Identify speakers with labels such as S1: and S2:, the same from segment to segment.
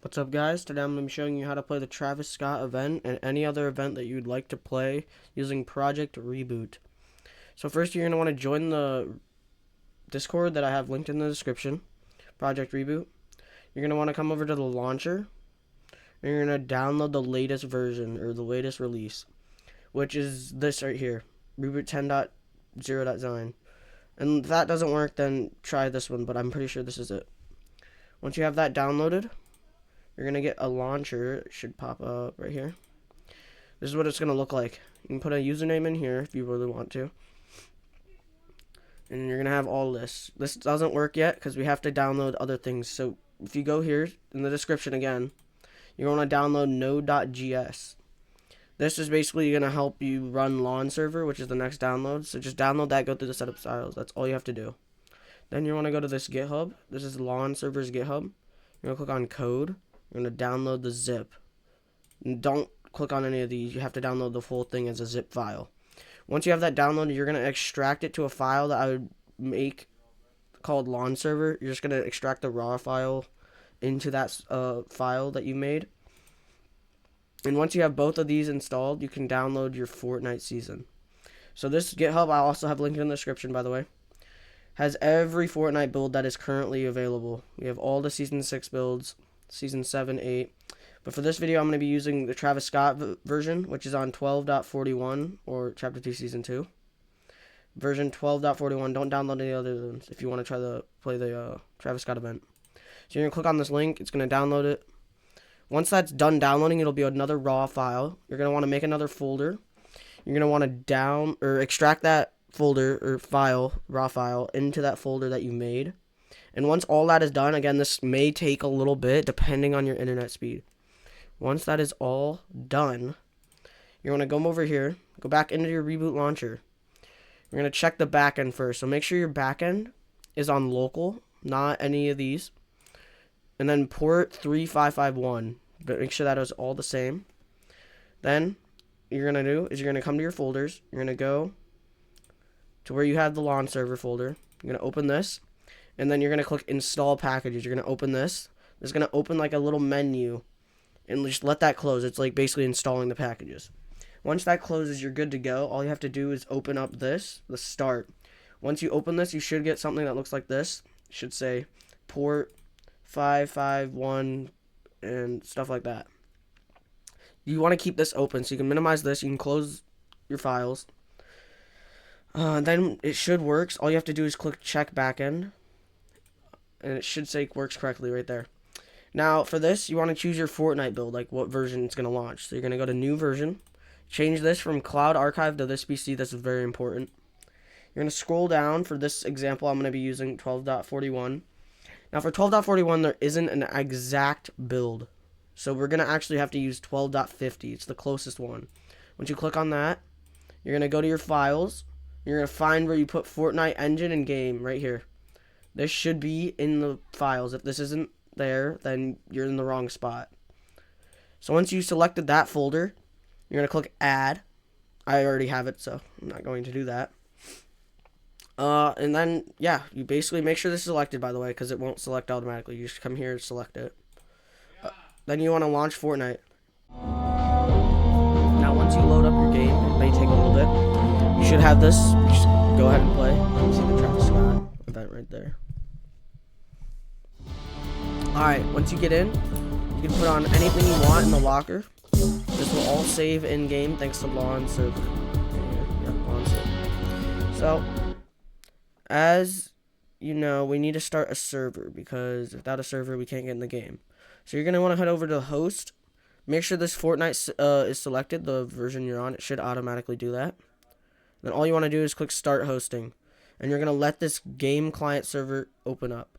S1: What's up, guys? Today I'm going to be showing you how to play the Travis Scott event and any other event that you'd like to play using Project Reboot. So first you're going to want to join the Discord that I have linked in the description, Project Reboot. You're going to want to come over to the launcher and you're going to download the latest version or the latest release, which is this right here, Reboot 10.0.9. And if that doesn't work, then try this one, but I'm pretty sure this is it. Once you have that downloaded, you're going to get a launcher. It should pop up right here. This is what it's going to look like. You can put a username in here if you really want to. And you're going to have all this. This doesn't work yet because we have to download other things. So if you go here in the description again, you're going to download node.js. This is basically going to help you run LAN server, which is the next download. So just download that, go through the setup styles. That's all you have to do. Then you want to go to this GitHub. This is LAN server's GitHub. You're going to click on code. You're going to download the zip. Don't click on any of these. You have to download the full thing as a zip file. Once you have that downloaded, you're going to extract it to a file that I would make called LAN server. You're just going to extract the raw file into that file that you made. And once you have both of these installed, you can download your Fortnite season. So this GitHub, I also have linked in the description, by the way, has every Fortnite build that is currently available. We have all the Season 6 builds, Season 7, 8. But for this video, I'm going to be using the Travis Scott version, which is on 12.41, or Chapter 2, Season 2. Version 12.41. Don't download any other ones if you want to try to play the Travis Scott event. So you're going to click on this link. It's going to download it. Once that's done downloading, it'll be another raw file. You're going to want to make another folder. You're going to want to extract that folder or file, raw file, into that folder that you made. And once all that is done, again, this may take a little bit depending on your internet speed. Once that is all done, you're going to come over here, go back into your Reboot launcher. You're going to check the backend first. So make sure your backend is on local, not any of these. And then port 3551. But make sure that is all the same. Then, what you're going to do is you're going to come to your folders. You're going to go to where you have the LAN server folder. You're going to open this. And then you're going to click install packages. You're going to open this. It's going to open like a little menu. And just let that close. It's like basically installing the packages. Once that closes, you're good to go. All you have to do is open up this, the start. Once you open this, you should get something that looks like this. It should say port 551 and stuff like that. You want to keep this open so you can minimize this. You can close your files. Then it should work. All you have to do is click check backend. And it should say works correctly right there. Now, for this, you want to choose your Fortnite build, like what version it's going to launch. So you're going to go to new version. Change this from Cloud Archive to this PC. This is very important. You're going to scroll down. For this example, I'm going to be using 12.41. Now, for 12.41, there isn't an exact build. So we're going to actually have to use 12.50. It's the closest one. Once you click on that, you're going to go to your files. You're going to find where you put Fortnite engine and game right here. This should be in the files. If this isn't there, then you're in the wrong spot. So once you selected that folder, you're going to click add. I already have it, so I'm not going to do that. And then, yeah, you basically make sure this is selected, by the way, because it won't select automatically. You just come here and select it. Then you want to launch Fortnite. Now, once you load up your game, it may take a little bit. You should have this. Just go ahead and play. You see the Travis Scott event right there. Alright, once you get in, you can put on anything you want in the locker. This will all save in-game thanks to LAN server. Yeah, LAN server. So, as you know, we need to start a server because without a server, we can't get in the game. So you're going to want to head over to the host. Make sure this Fortnite is selected, the version you're on. It should automatically do that. Then all you want to do is click start hosting. And you're going to let this game client server open up.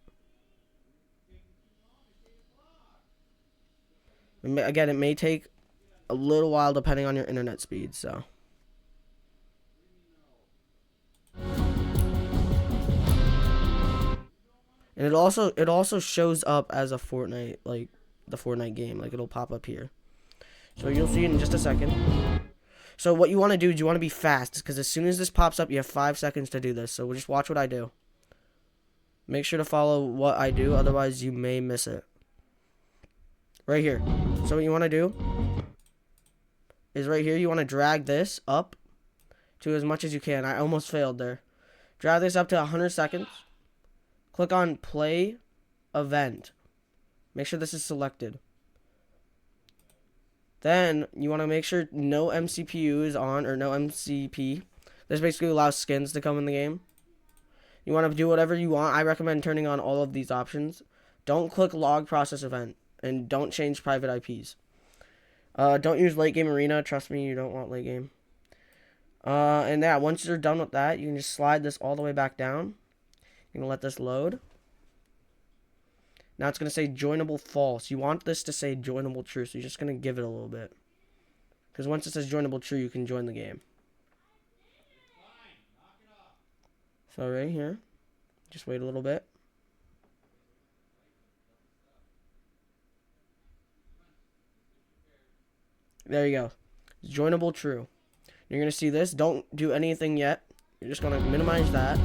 S1: Again, it may take a little while depending on your internet speed, so. And it also shows up as a Fortnite, like the Fortnite game, like it'll pop up here. So you'll see it in just a second. So what you want to do is you want to be fast, because as soon as this pops up, you have 5 seconds to do this. So just watch what I do. Make sure to follow what I do, otherwise you may miss it. right here. So what you want to do is right here, you want to drag this up to as much as you can. I almost failed there. Drag this up to 100 seconds. Click on play event. Make sure this is selected. Then you want to make sure no MCPU is on, or no MCP. This basically allows skins to come in the game. You want to do whatever you want. I recommend turning on all of these options. Don't click log process event, and don't change private IPs. Don't use late game arena. Trust me, you don't want late game. And yeah, once you're done with that, you can just slide this all the way back down. You're gonna let this load. Now it's gonna say joinable false. You want this to say joinable true, so you're just gonna give it a little bit. Because once it says joinable true, you can join the game. So right here, just wait a little bit. There you go. It's joinable true. You're going to see this. Don't do anything yet. You're just going to minimize that.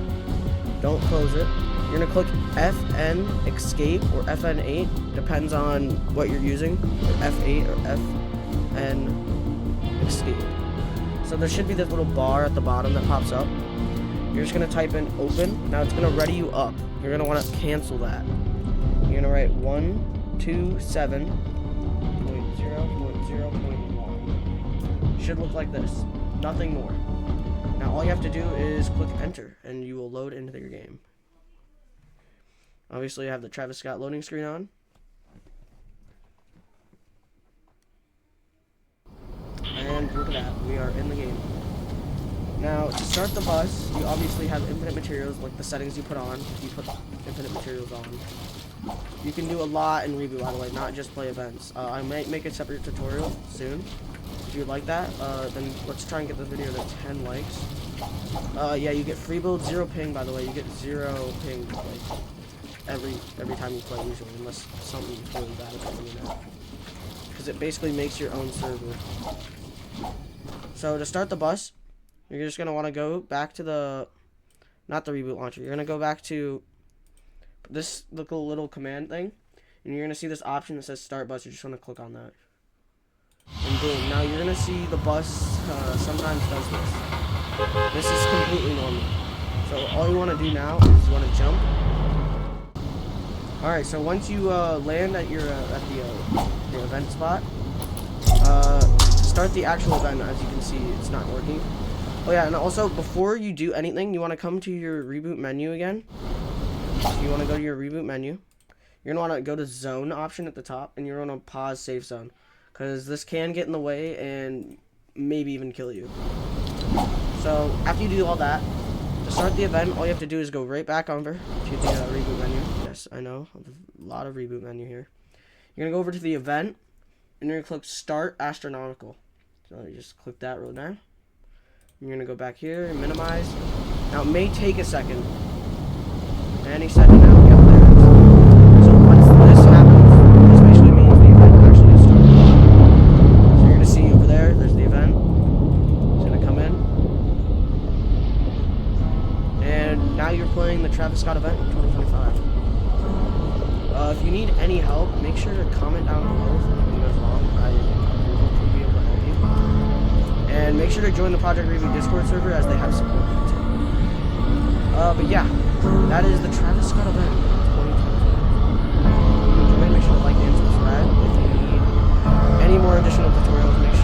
S1: Don't close it. You're going to click FN escape or FN8. Depends on what you're using. Or F8 or FN escape. So there should be this little bar at the bottom that pops up. You're just going to type in open. Now it's going to ready you up. You're going to want to cancel that. You're going to write 127.0.0.1. Should look like this. Nothing more. Now all you have to do is click enter and you will load into your game. Obviously I have the Travis Scott loading screen on. And look at that, we are in the game. Now to start the bus, you obviously have infinite materials, like the settings you put on. You put infinite materials on. You can do a lot in Reboot, by the way, not just play events. I might make a separate tutorial soon. If you'd like that, then let's try and get this video to 10 likes. Yeah, you get free build, 0 ping, by the way. You get 0 ping, like, every time you play, usually, unless something's really bad about the internet. Because it basically makes your own server. So to start the bus, you're just going to want to go back to the, not the Reboot launcher, you're going to go back to this little command thing, and you're going to see this option that says start bus. You just want to click on that. And boom, now you're gonna see the bus sometimes does this. This is completely normal. So all you want to do now is you want to jump. Alright, so once you land at your the event spot, to start the actual event, as you can see, it's not working. Oh yeah, and also before you do anything, you want to come to your Reboot menu again. You want to go to your Reboot menu. You're gonna want to go to zone option at the top, and you're gonna pause safe zone. Because this can get in the way and maybe even kill you. So after you do all that, to start the event, all you have to do is go right back over to the Reboot menu. Yes, I know, a lot of Reboot menu here. You're going to go over to the event, and you're going to click Start Astronomical. So you just click that right now. You're going to go back here and minimize. Now it may take a second. Any second now. Yep, there it is. So once this happens, this basically means the event actually gets started. So you're going to see over there, there's the event. It's going to come in. And now you're playing the Travis Scott event in 2025. If you need any help, make sure to comment down below if anything goes wrong. I will be able to help you. And make sure to join the Project Reboot Discord server as they have support too. But yeah, that is the Travis Scott event in 2025. If you enjoyed, make sure to like and subscribe. If you need any more additional tutorials, make sure